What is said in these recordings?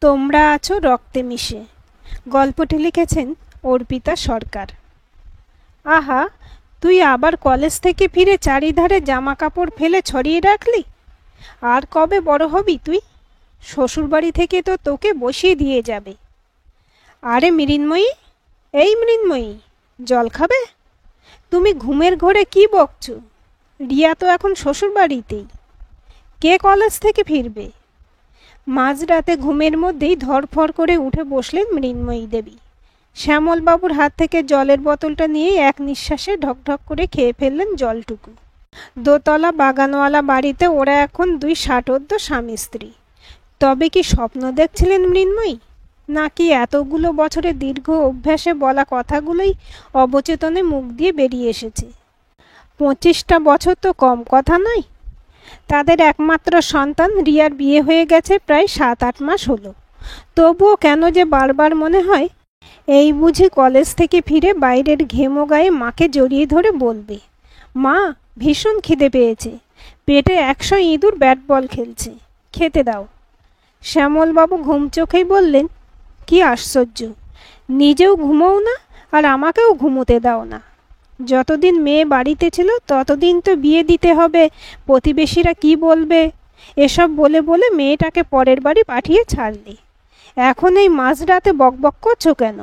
তোমরা আছো রক্তে মিশে। গল্পটি লিখেছেন অর্পিতা সরকার। আহা, তুই আবার কলেজ থেকে ফিরে চারিধারে জামা কাপড় ফেলে ছড়িয়ে রাখলি। আর কবে বড় হবি তুই? শ্বশুরবাড়ি থেকে তো তোকে বসিয়ে দিয়ে যাবে। আরে মৃন্ময়ী, এই মৃন্ময়ী, জল খাবে? তুমি ঘুমের ঘোরে কি বকছো? রিয়া তো এখন শ্বশুরবাড়িতেই। কে কলেজ থেকে ফিরবে? মাঝরাতে ঘুমের মধ্যেই ধরফর করে উঠে বসলেন মৃন্ময়ী দেবী। শ্যামলবাবুর হাত থেকে জলের বোতলটা নিয়ে এক নিঃশ্বাসে ঢকঢক করে খেয়ে ফেললেন জলটুকু। দোতলা বাগানওয়ালা বাড়িতে ওরা এখন দুই ষাটোর্ধ্ব স্বামী স্ত্রী। তবে কি স্বপ্ন দেখছিলেন মৃন্ময়ী, নাকি এতগুলো বছরের দীর্ঘ অভ্যাসে বলা কথাগুলোই অবচেতনে মুখ দিয়ে বেরিয়ে এসেছে? 25টা বছর তো কম কথা নয়। তাদের একমাত্র সন্তান রিয়ার বিয়ে হয়ে গেছে প্রায় 7-8 মাস হলো। তবুও কেন যে বারবার মনে হয় এই বুঝি কলেজ থেকে ফিরে বাইরের ঘেমো গায়ে মাকে জড়িয়ে ধরে বলবে, মা, ভীষণ খিদে পেয়েছে, পেটে 100 ইঁদুর ব্যাট বল খেলছে, খেতে দাও। শ্যামলবাবু ঘুম চোখেই বললেন, কি আশ্চর্য, নিজেও ঘুমোও না আর আমাকেও ঘুমোতে দাও না। যতদিন মেয়ে বাড়িতে ছিল ততদিন তো বিয়ে দিতে হবে, প্রতিবেশীরা কি বলবে, এসব বলে বলে মেয়েটাকে পরের বাড়ি পাঠিয়ে ছাড়লি। এখন এই মাঝরাতে বকবক করছো কেন?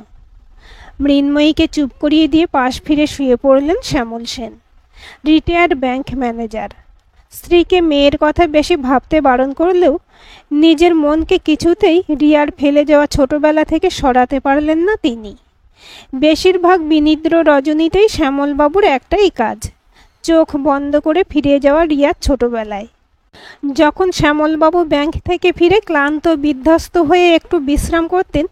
মৃন্ময়ীকে চুপ করিয়ে দিয়ে পাশ ফিরে শুয়ে পড়লেন শ্যামল সেন, রিটায়ার্ড ব্যাংক ম্যানেজার। স্ত্রীকে মেয়ের কথা বেশি ভাবতে বারণ করলেও নিজের মনকে কিছুতেই রিয়ার ফেলে যাওয়া ছোটবেলা থেকে সরাতে পারলেন না তিনি। বেশিরভাগ বিনিদ্র রজনীতেই শ্যামলবাবুর একটাই কাজ, চোখ বন্ধ করে ফিরে যাওয়া রিয়ার ছোটবেলায়। যখন শ্যামলবাবু ব্যাংক থেকে ফিরে ক্লান্ত বিধ্বস্ত হয়ে একটু বিশ্রাম করতেন,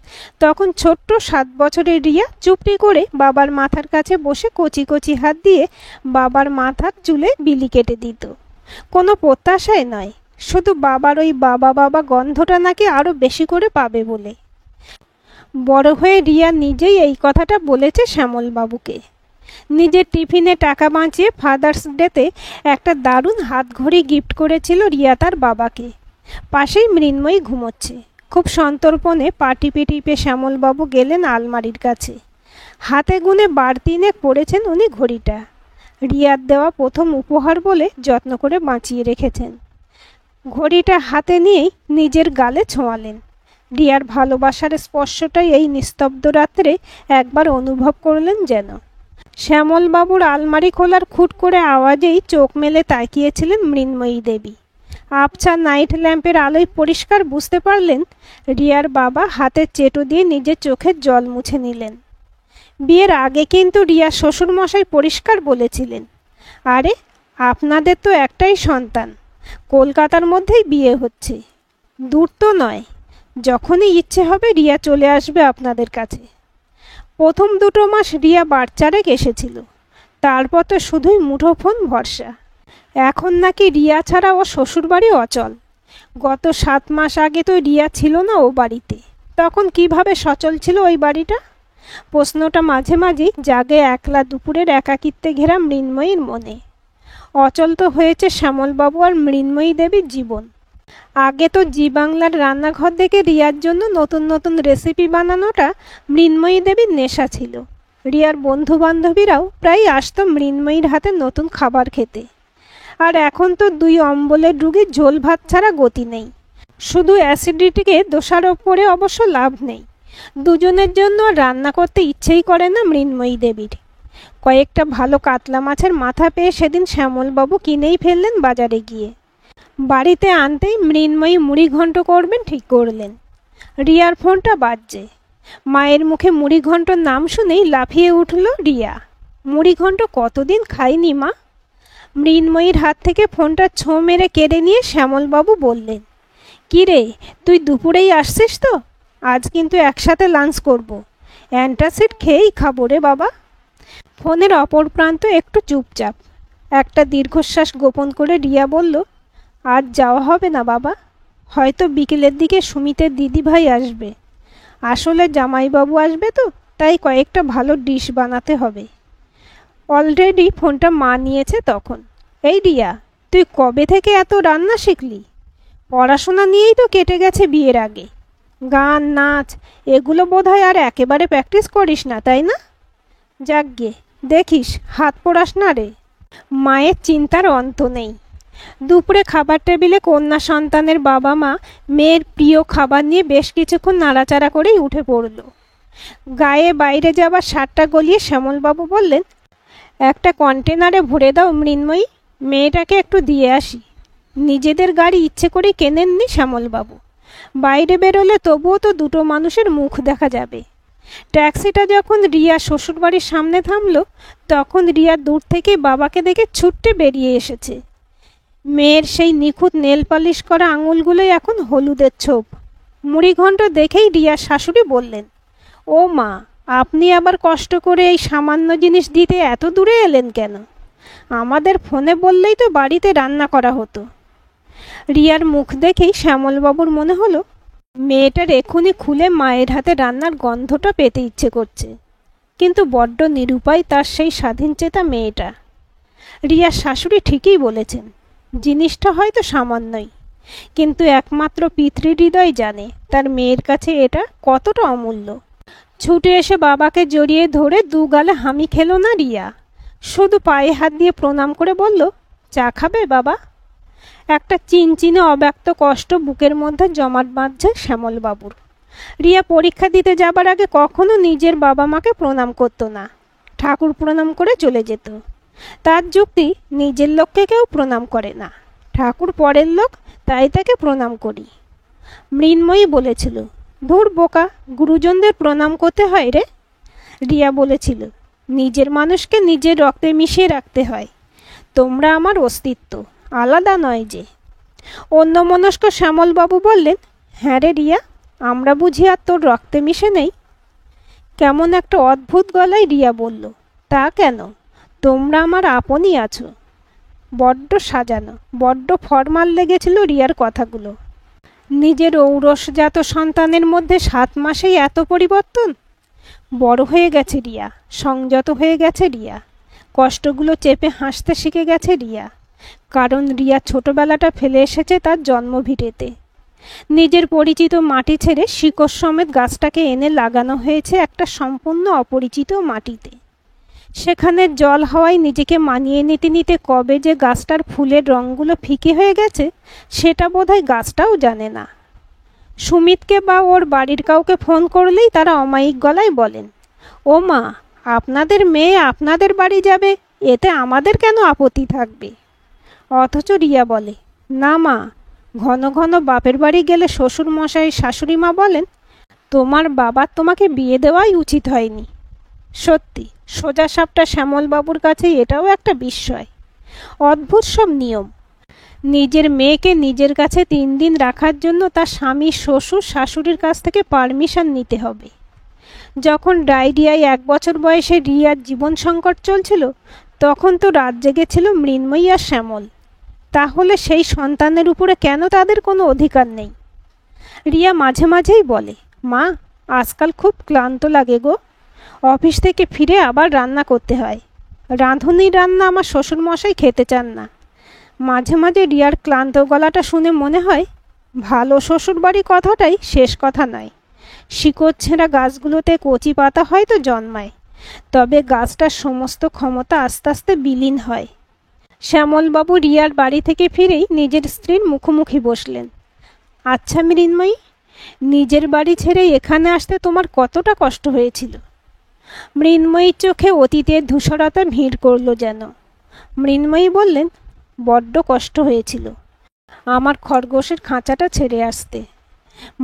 তখন ছোট্ট 7 বছরের রিয়া চুপটি করে বাবার মাথার কাছে বসে কচি কচি হাত দিয়ে বাবার মাথার চুলে বিলি কেটে দিত। কোনো প্রত্যাশায় নয়, শুধু বাবার ওই বাবা বাবা গন্ধটা নাকি আরও বেশি করে পাবে বলে। বড় হয়ে রিয়া নিজেই এই কথাটা বলেছে শ্যামলবাবুকে। নিজের টিফিনে টাকা বাঁচিয়ে ফাদার্স ডেতে একটা দারুণ হাতঘড়ি গিফট করেছিল রিয়া তার বাবাকে। পাশেই মৃন্ময়ী ঘুমোচ্ছে। খুব সন্তর্পণে পা টিপে টিপে শ্যামলবাবু গেলেন আলমারির কাছে। হাতে গুনে বার 3 পড়েছেন উনি ঘড়িটা। রিয়ার দেওয়া প্রথম উপহার বলে যত্ন করে বাঁচিয়ে রেখেছেন। ঘড়িটা হাতে নিয়েই নিজের গালে ছোঁয়ালেন। রিয়ার ভালোবাসার স্পর্শটাই এই নিস্তব্ধ রাত্রে একবার অনুভব করলেন যেন। শ্যামলবাবুর আলমারি খোলার খুট করে আওয়াজেই চোখ মেলে তাকিয়েছিলেন মৃন্ময়ী দেবী। আবছা নাইট ল্যাম্পের আলোয় পরিষ্কার বুঝতে পারলেন রিয়ার বাবা হাতের চেটো দিয়ে নিজের চোখের জল মুছে নিলেন। বিয়ের আগে কিন্তু রিয়ার শ্বশুরমশাই পরিষ্কার বলেছিলেন, আরে আপনাদের তো একটাই সন্তান, কলকাতার মধ্যেই বিয়ে হচ্ছে, দূর তো নয়, যখনই ইচ্ছে হবে রিয়া চলে আসবে আপনাদের কাছে। প্রথম 2 মাস রিয়া বাচ্চারেক এসেছিল, তারপর তো শুধুই মুঠোফোন ভরসা। এখন নাকি রিয়া ছাড়া ও শ্বশুরবাড়ি অচল। গত 7 মাস আগে তো রিয়া ছিল না ও বাড়িতে, তখন কিভাবে সচল ছিল ওই বাড়িটা? প্রশ্নটা মাঝে মাঝেই জাগে একলা দুপুরের একাকিত্বে ঘেরা মৃন্ময়ীর মনে। অচল তো হয়েছে শ্যামলবাবু আর মৃন্ময়ী দেবীর জীবন। আগে তো জি বাংলার রান্নাঘর থেকে রিয়ার জন্য নতুন নতুন রেসিপি বানানোটা মৃন্ময়ী দেবীর নেশা ছিল। রিয়ার বন্ধু বান্ধবীরাও প্রায় আসতো মৃন্ময়ীর হাতে নতুন খাবার খেতে। আর এখন তো 2 অম্বলের রুগীর ঝোল ভাত ছাড়া গতি নেই। শুধু অ্যাসিডিটিকে দোষারোপ করে অবশ্য লাভ নেই। দুজনের জন্য রান্না করতে ইচ্ছেই করে না মৃন্ময়ী দেবীর। কয়েকটা ভালো কাতলা মাছের মাথা পেয়ে সেদিন শ্যামলবাবু কিনেই ফেললেন বাজারে গিয়ে। বাড়িতে আনতেই মৃন্ময়ী মুড়ি ঘন্ট করবেন ঠিক করলেন। রিয়ার ফোনটা বাজছে। মায়ের মুখে মুড়ি ঘন্টর নাম শুনেই লাফিয়ে উঠল রিয়া। মুড়ি ঘন্ট কতদিন খাইনি মা। মৃন্ময়ীর হাত থেকে ফোনটা ছোঁ মেরে কেড়ে নিয়ে শ্যামলবাবু বললেন, কি রে, তুই দুপুরেই আসছিস তো? আজ কিন্তু একসাথে লাঞ্চ করব, অ্যান্টাসিড খেয়েই খাবো রে বাবা। ফোনের অপর প্রান্ত একটু চুপচাপ। একটা দীর্ঘশ্বাস গোপন করে রিয়া বলল, আজ যাওয়া হবে না বাবা, হয়তো বিকেলের দিকে সুমিতের দিদিভাই আসবে। আসলে জামাইবাবু আসবে তো, তাই কয়েকটা ভালো ডিশ বানাতে হবে। অলরেডি ফোনটা মা নিয়েছে তখন। এই রিয়া, তুই কবে থেকে এত রান্না শিখলি? পড়াশোনা নিয়েই তো কেটে গেছে বিয়ের আগে। গান নাচ এগুলো বোধহয় আর একেবারে প্র্যাকটিস করিস না, তাই না? যাকগে, দেখিস হাত পোড়াস না রে। মায়ের চিন্তার অন্ত নেই। দুপুরে খাবার টেবিলে কন্যা সন্তানের বাবা মা মেয়ের প্রিয় খাবার নিয়ে বেশ কিছুক্ষণ নাড়াচাড়া করেই উঠে পড়ল। গায়ে বাইরে যাবার শার্টটা গলিয়ে শ্যামলবাবু বললেন, একটা কন্টেনারে ভরে দাও মৃন্ময়ী, মেয়েটাকে একটু দিয়ে আসি। নিজেদের গাড়ি ইচ্ছে করে কেনেননি শ্যামলবাবু। বাইরে বেরোলে তবুও তো দুটো মানুষের মুখ দেখা যাবে। ট্যাক্সিটা যখন রিয়া শ্বশুরবাড়ির সামনে থামল, তখন রিয়া দূর থেকে বাবাকে দেখে ছুটতে বেরিয়ে এসেছে। মেয়ের সেই নিখুঁত নেল পালিশ করা আঙুলগুলোই এখন হলুদের ছোপ। মুড়িঘণ্ট দেখেই রিয়ার শাশুড়ি বললেন, ও মা, আপনি আবার কষ্ট করে এই সামান্য জিনিস দিতে এত দূরে এলেন কেন? আমাদের ফোনে বললেই তো বাড়িতে রান্না করা হতো। রিয়ার মুখ দেখেই শ্যামলবাবুর মনে হলো মেয়েটার এক্ষুনি খুলে মায়ের হাতে রান্নার গন্ধটা পেতে ইচ্ছে করছে, কিন্তু বড্ড নিরুপায় তার সেই স্বাধীনচেতা মেয়েটা। রিয়ার শাশুড়ি ঠিকই বলেছেন, জিনিসটা হয়তো সামান্যই, কিন্তু একমাত্র পিতৃহৃদয় জানে তার মেয়ের কাছে এটা কতটা অমূল্য। ছুটে এসে বাবাকে জড়িয়ে ধরে দু গালে হামি খেলো না রিয়া, শুধু পায়ে হাত দিয়ে প্রণাম করে বলল, চা খাবে বাবা? একটা চিনচিনে অব্যক্ত কষ্ট বুকের মধ্যে জমাট বাঁধছে শ্যামলবাবুর। রিয়া পরীক্ষা দিতে যাবার আগে কখনো নিজের বাবা মাকে প্রণাম করত না, ঠাকুর প্রণাম করে চলে যেত। তার যুক্তি, নিজের লোককে কেউ প্রণাম করে না, ঠাকুর পরের লোক, তাই তাকে প্রণাম করি। মৃন্ময়ী বলেছিল, ধুর বোকা, গুরুজনদের প্রণাম করতে হয় রে। রিয়া বলেছিল, নিজের মানুষকে নিজের রক্তে মিশিয়ে রাখতে হয়, তোমরা আমার অস্তিত্ব, আলাদা নয় যে। অন্যমনস্ক শ্যামলবাবু বললেন, হ্যাঁ রে রিয়া, আমরা বুঝি আর তোর রক্তে মিশে নেই? কেমন একটা অদ্ভুত গলায় রিয়া বলল, তা কেন, তোমরা আমার আপনই আছো। বড্ড সাজানো, বড্ড ফরমাল লেগেছিল রিয়ার কথাগুলো। নিজের ঔরসজাত সন্তানের মধ্যে 7 মাসেই এত পরিবর্তন। বড় হয়ে গেছে রিয়া, সংযত হয়ে গেছে রিয়া, কষ্টগুলো চেপে হাসতে শিখে গেছে রিয়া, কারণ রিয়া ছোটবেলাটা ফেলে এসেছে তার জন্মভিটেতে। নিজের পরিচিত মাটি ছেড়ে শিকড় সমেত গাছটাকে এনে লাগানো হয়েছে একটা সম্পূর্ণ অপরিচিত মাটিতে। সেখানে জল হাওয়ায় নিজেকে মানিয়ে নিতে নিতে কবে যে গাছটার ফুলের রঙগুলো ফিকে হয়ে গেছে, সেটা বোধহয় গাছটাও জানে না। সুমিতকে বা ওর বাড়ির কাউকে ফোন করলেই তারা অমায়িক গলায় বলেন, ও মা, আপনাদের মেয়ে আপনাদের বাড়ি যাবে, এতে আমাদের কেন আপত্তি থাকবে? অথচ রিয়া বলে, না মা, ঘন ঘন বাপের বাড়ি গেলে শ্বশুর মশাই শাশুড়ি মা বলেন, তোমার বাবার তোমাকে বিয়ে দেওয়াই উচিত হয়নি। সত্যি, সোজা সাপটা শ্যামলবাবুর কাছে এটাও একটা বিস্ময়। অদ্ভুত সব নিয়ম। নিজের মেয়েকে নিজের কাছে 3 দিন রাখার জন্য তার স্বামী শ্বশুর শাশুড়ির কাছ থেকে পারমিশন নিতে হবে। যখন ডায়রিয়ায় 1 বছর বয়সে রিয়ার জীবন সংকট চলছিল, তখন তো রাত জেগেছিল মৃন্ময়ী আর শ্যামল। তাহলে সেই সন্তানের উপরে কেন তাদের কোনো অধিকার নেই? রিয়া মাঝে মাঝেই বলে, মা, আজকাল খুব ক্লান্ত লাগে গো, অফিস থেকে ফিরে আবার রান্না করতে হয়, রাঁধুনির রান্না আমার শ্বশুরমশাই খেতে চান না। মাঝে মাঝে রিয়ার ক্লান্ত গলাটা শুনে মনে হয়, ভালো শ্বশুরবাড়ি কথাটাই শেষ কথা নয়। শিকড় ছেঁড়া গাছগুলোতে কচি পাতা হয়তো জন্মায়, তবে গাছটার সমস্ত ক্ষমতা আস্তে আস্তে বিলীন হয়। শ্যামলবাবু রিয়ার বাড়ি থেকে ফিরেই নিজের স্ত্রীর মুখোমুখি বসলেন। আচ্ছা মৃন্ময়ী, নিজের বাড়ি ছেড়ে এখানে আসতে তোমার কতটা কষ্ট হয়েছিল? মৃন্ময়ীর চোখে অতীতের ধূসরতা ভিড় করল যেন। মৃন্ময়ী বললেন, বড্ড কষ্ট হয়েছিল আমার খরগোশের খাঁচাটা ছেড়ে আসতে।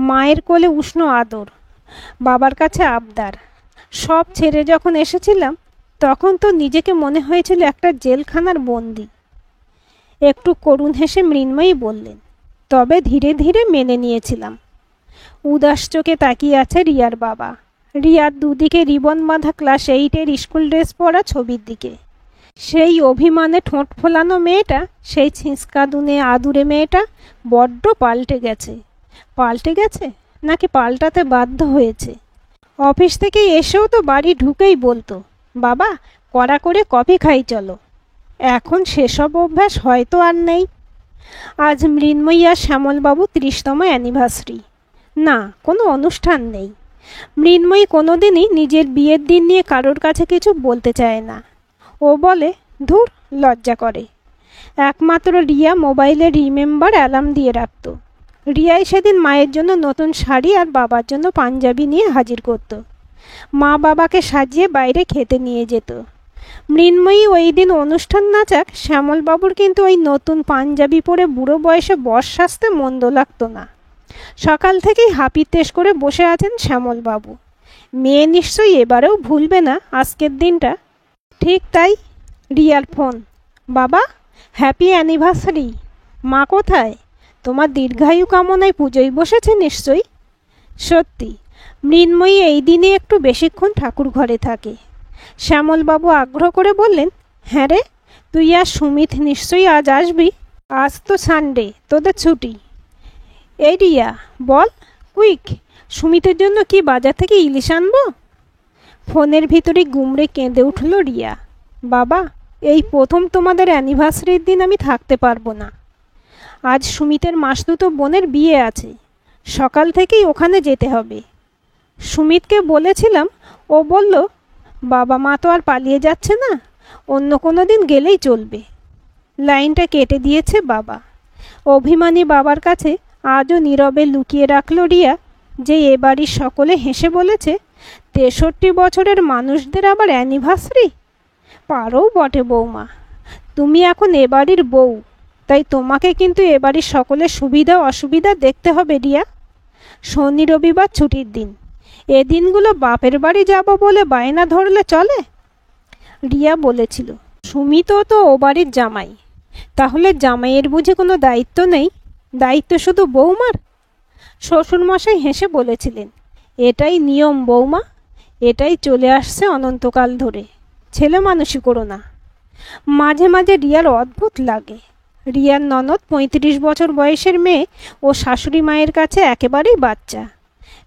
মায়ের কোলে উষ্ণ আদর, বাবার কাছে আবদার, সব ছেড়ে যখন এসেছিলাম, তখন তো নিজেকে মনে হয়েছিল একটা জেলখানার বন্দি। একটু করুণ হেসে মৃন্ময়ী বললেন, তবে ধীরে ধীরে মেনে নিয়েছিলাম। উদাস চোখে তাকিয়ে আছে রিয়ার বাবা। রিয়ার দুদিকে রিবন বাঁধা ক্লাস 8-এর স্কুল ড্রেস পরা ছবির দিকে। সেই অভিমানে ঠোঁট ফোলানো মেয়েটা, সেই ছিঁচকা দুনে আদুরে মেয়েটা বড্ড পাল্টে গেছে। পাল্টে গেছে নাকি পাল্টাতে বাধ্য হয়েছে? অফিস থেকে এসেও তো বাড়ি ঢুকেই বলতো, বাবা, কড়া করে কফি খাই চলো। এখন সেসব অভ্যাস হয়তো আর নেই। আজ মৃন্ময়ী আর শ্যামলবাবু 30তম অ্যানিভার্সারি। না, কোনো অনুষ্ঠান নেই। মৃন্ময়ী কোনোদিনই নিজের বিয়ের দিন নিয়ে কারোর কাছে কিছু বলতে চায় না। ও বলে, ধুর, লজ্জা করে। একমাত্র রিয়া মোবাইলে রিমেম্বার অ্যালার্ম দিয়ে রাখত। রিয়াই সেদিন মায়ের জন্য নতুন শাড়ি আর বাবার জন্য পাঞ্জাবি নিয়ে হাজির করত। মা বাবাকে সাজিয়ে বাইরে খেতে নিয়ে যেত। মৃন্ময়ী ওই দিন অনুষ্ঠান না যাক, শ্যামলবাবুর কিন্তু ওই নতুন পাঞ্জাবি পরে বুড়ো বয়সে বর সাজতে মন্দ লাগতো না। সকাল থেকেই হাপিত্যেশ করে বসে আছেন শ্যামলবাবু। মেয়ে নিশ্চয়ই এবারেও ভুলবে না আজকের দিনটা। ঠিক তাই। রিয়ার ফোন। বাবা, হ্যাপি অ্যানিভার্সারি। মা কোথায়? তোমার দীর্ঘায়ু কামনায় পুজোয় বসেছে নিশ্চয়ই। সত্যি, মৃন্ময়ী এই দিনে একটু বেশিক্ষণ ঠাকুর ঘরে থাকে। শ্যামলবাবু আগ্রহ করে বললেন, হ্যাঁ রে, তুই আর সুমিত নিশ্চয়ই আজ আসবি। আজ তো সানডে, তোদের ছুটি। এই রিয়া, বল কুইক, সুমিতের জন্য কি বাজার থেকে ইলিশ আনবো? ফোনের ভিতরে গুমড়ে কেঁদে উঠল রিয়া। বাবা, এই প্রথম তোমাদের অ্যানিভার্সারির দিন আমি থাকতে পারবো না। আজ সুমিতের মাসতুতো বোনের বিয়ে আছে, সকাল থেকেই ওখানে যেতে হবে। সুমিতকে বলেছিলাম, ও বলল বাবা মা তো আর পালিয়ে যাচ্ছে না, অন্য কোনো দিন গেলেই চলবে। লাইনটা কেটে দিয়েছে বাবা। অভিমানী বাবার কাছে আজও নীরবে লুকিয়ে রাখল রিয়া যে এ বাড়ির সকলে হেসে বলেছে, 63 বছরের মানুষদের আবার অ্যানিভার্সারি। পারও বটে বৌমা, তুমি এখন এ বাড়ির বউ, তাই তোমাকে কিন্তু এ বাড়ির সকলের সুবিধা অসুবিধা দেখতে হবে রিয়া। শনি রবিবার ছুটির দিন, এ দিনগুলো বাপের বাড়ি যাব বলে বায়না ধরলে চলে? রিয়া বলেছিল, সুমিতও তো ও বাড়ির জামাই, তাহলে জামাইয়ের বুঝি কোনো দায়িত্ব নেই? দায়িত্ব শুধু বৌমার? শ্বশুরমশাই হেসে বলেছিলেন, এটাই নিয়ম বৌমা, এটাই চলে আসছে অনন্তকাল ধরে, ছেলে মানুষই করো না। মাঝে মাঝে রিয়ার অদ্ভুত লাগে। রিয়ার ননদ 35 বছর বয়সের মেয়ে, ও শাশুড়ি মায়ের কাছে একেবারেই বাচ্চা।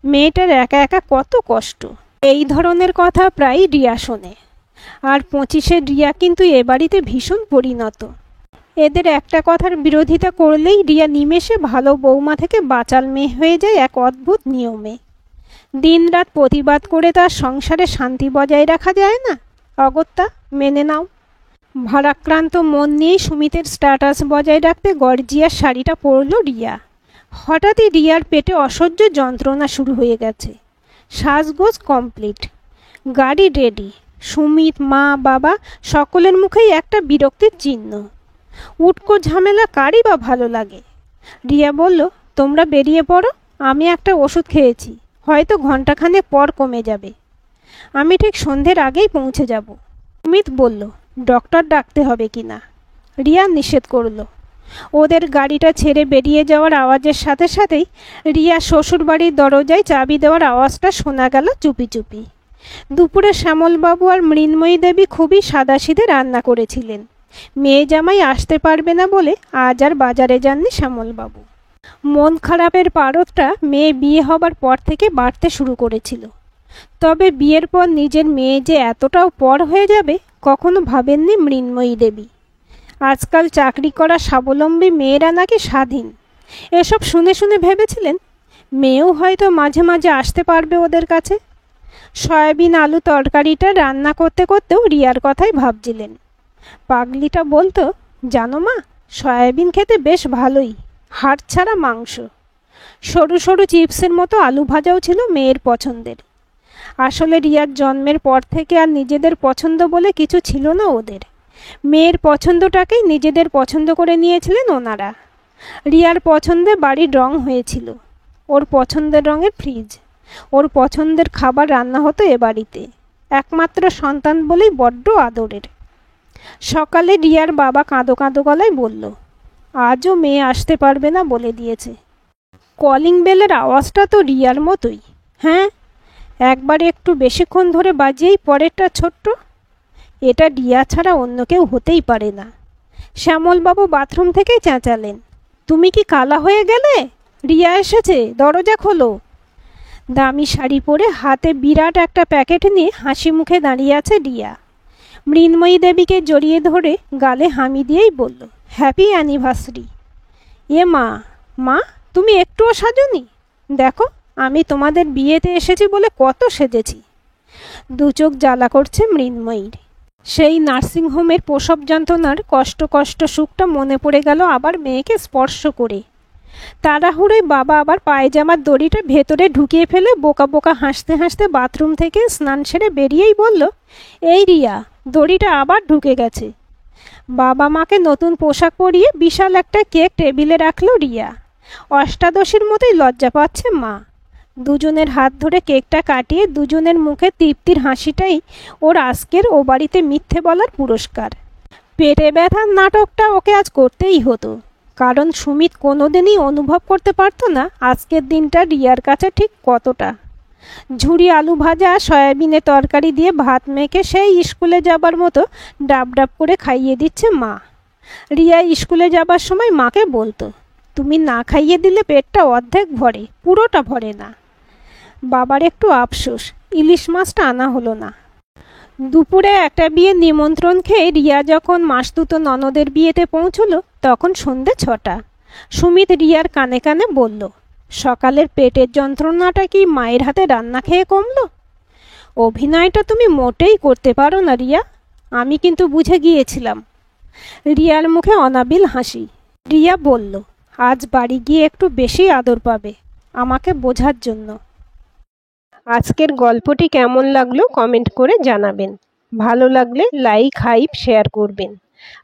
মেয়েটার একা একা কত কষ্ট, এই ধরনের কথা প্রায় রিয়া শোনে। আর 25-এর রিয়া কিন্তু এ বাড়িতে ভীষণ পরিণত। এদের একটা কথার বিরোধিতা করলেই রিয়া নিমেষে ভালো বৌমা থেকে বাচাল মেয়ে হয়ে যায় এক অদ্ভুত নিয়মে। দিনরাত প্রতিবাদ করে তার সংসারে শান্তি বজায় রাখা যায় না। অগত্যা মেনে নাও। ভারাক্রান্ত মন নিয়েই সুমিতের স্ট্যাটাস বজায় রাখতে গর্জিয়ার শাড়িটা পরল রিয়া। হঠাৎই রিয়ার পেটে অসহ্য যন্ত্রণা শুরু হয়ে গেছে। সাজগোজ কমপ্লিট, গাড়ি রেডি। সুমিত, মা, বাবা সকলের মুখেই একটা বিরক্তির চিহ্ন। উটকো ঝামেলা কারই বা ভালো লাগে? রিয়া বলল, তোমরা বেরিয়ে পড়ো, আমি একটা ওষুধ খেয়েছি, হয়তো ঘন্টাখানেক পর কমে যাবে। আমি ঠিক সন্ধ্যের আগেই পৌঁছে যাব। সুমিত বলল, ডক্টর ডাকতে হবে কি না? রিয়া নিষেধ করল। ওদের গাড়িটা ছেড়ে বেরিয়ে যাওয়ার আওয়াজের সাথে সাথেই রিয়া শ্বশুরবাড়ির দরজায় চাবি দেওয়ার আওয়াজটা শোনা গেল চুপি চুপি। দুপুরে শ্যামলবাবু আর মৃন্ময়ী দেবী খুবই সাদাসিধে রান্না করেছিলেন। মেয়ে জামাই আসতে পারবে না বলে আজ আর বাজারে যাননি শ্যামলবাবু। মন খারাপের পারদটা মেয়ে বিয়ে হবার পর থেকে বাড়তে শুরু করেছিল। তবে বিয়ের পর নিজের মেয়ে যে এতটাও পর হয়ে যাবে কখনো ভাবেননি মৃন্ময়ী দেবী। আজকাল চাকরি করা স্বাবলম্বী মেয়েরা নাকি স্বাধীন, এসব শুনে শুনে ভেবেছিলেন মেয়েও হয়তো মাঝে মাঝে আসতে পারবে ওদের কাছে। সয়াবিন আলু তরকারিটা রান্না করতে করতেও রিয়ার কথাই ভাবছিলেন। পাগলিটা বলতো, জানো মা, সয়াবিন খেতে বেশ ভালোই, হাড় ছাড়া মাংস। সরু সরু চিপসের মতো আলু ভাজাও ছিল মেয়ের পছন্দের। আসলে রিয়ার জন্মের পর থেকে আর নিজেদের পছন্দ বলে কিছু ছিল না ওদের। মেয়ের পছন্দটাকেই নিজেদের পছন্দ করে নিয়েছিলেন ওনারা। রিয়ার পছন্দে বাড়ির রং হয়েছিল, ওর পছন্দের রঙের ফ্রিজ, ওর পছন্দের খাবার রান্না হতো এ বাড়িতে। একমাত্র সন্তান বলেই বড্ড আদরের। সকালে রিয়ার বাবা কাঁদো কাঁদো গলায় বলল, আজও মেয়ে আসতে পারবে না বলে দিয়েছে। কলিং বেলের আওয়াজটা তো রিয়ার মতোই। হ্যাঁ, একবারে একটু বেশিক্ষণ ধরে বাজিয়েই পরেরটা ছোট্ট। এটা রিয়া ছাড়া অন্য কেউ হতেই পারে না। শ্যামলবাবু বাথরুম থেকেই চেঁচালেন, তুমি কি কালা হয়ে গেলে? রিয়া এসেছে, দরজা খোলো। দামি শাড়ি পরে হাতে বিরাট একটা প্যাকেট নিয়ে হাসি মুখে দাঁড়িয়ে আছে রিয়া। মৃন্ময়ী দেবীকে জড়িয়ে ধরে গালে হামি দিয়েই বলল, হ্যাপি অ্যানিভার্সারি। এ মা, মা তুমি একটুও সাজনি? দেখো, আমি তোমাদের বিয়েতে এসেছি বলে কত সেজেছি। দু চোখ জ্বালা করছে মৃন্ময়ীর। সেই নার্সিংহোমের প্রসব যন্ত্রণার কষ্ট কষ্ট সুখটা মনে পড়ে গেল আবার মেয়েকে স্পর্শ করে। তাড়াহুড়োয় বাবা আবার পায়জামার দড়িটা ভেতরে ঢুকিয়ে ফেলে বোকা বোকা হাসতে হাসতে বাথরুম থেকে স্নান সেরে বেরিয়েই বলল, এই রিয়া, দড়িটা আবার ঢুকে গেছে। বাবা মাকে নতুন পোশাক পরিয়ে বিশাল একটা কেক টেবিলে রাখলো রিয়া। অষ্টাদশীর মতোই লজ্জা পাচ্ছে মা। দুজনের হাত ধরে কেকটা কাটিয়ে দুজনের মুখে তৃপ্তির হাসিটাই ওর আজকের ও বাড়িতে মিথ্যে বলার পুরস্কার। পেটে ব্যথার নাটকটা ওকে আজ করতেই হতো, কারণ সুমিত কোনোদিনই অনুভব করতে পারতো না আজকের দিনটা রিয়ার কাছে ঠিক কতটা। ঝুরি আলু ভাজা সয়াবিনের তরকারি দিয়ে ভাত মেখে সেই স্কুলে যাবার মতো ডাব ডাব করে খাইয়ে দিচ্ছে মা। রিয়া স্কুলে যাবার সময় মাকে বলতো, তুমি না খাইয়ে দিলে পেটটা অর্ধেক ভরে, পুরোটা ভরে না। বাবার একটু আফসোস, ইলিশ মাছটা আনা হলো না। দুপুরে একটা বিয়ের নিমন্ত্রণ খেয়ে রিয়া যখন মাসতুতো ননদের বিয়েতে পৌঁছলো তখন সন্ধে 6টা। সুমিত রিয়ার কানে কানে বলল, সকালের পেটের যন্ত্রণাটা কি মায়ের হাতে রান্না খেয়ে কমলো? অভিনয়টা তুমি মোটেই করতে পারো না রিয়া, আমি কিন্তু বুঝে গিয়েছিলাম। রিয়ার মুখে অনাবিল হাসি। রিয়া বলল, আজ বাড়ি গিয়ে একটু বেশি আদর পাবে আমাকে বোঝার জন্য। আজকের গল্পটি কেমন লাগলো কমেন্ট করে জানাবেন। ভালো লাগলে লাইক, হাইপ, শেয়ার করবেন।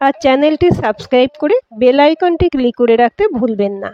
আর চ্যানেলটি সাবস্ক্রাইব করে বেল আইকনটি ক্লিক করে রাখতে ভুলবেন না।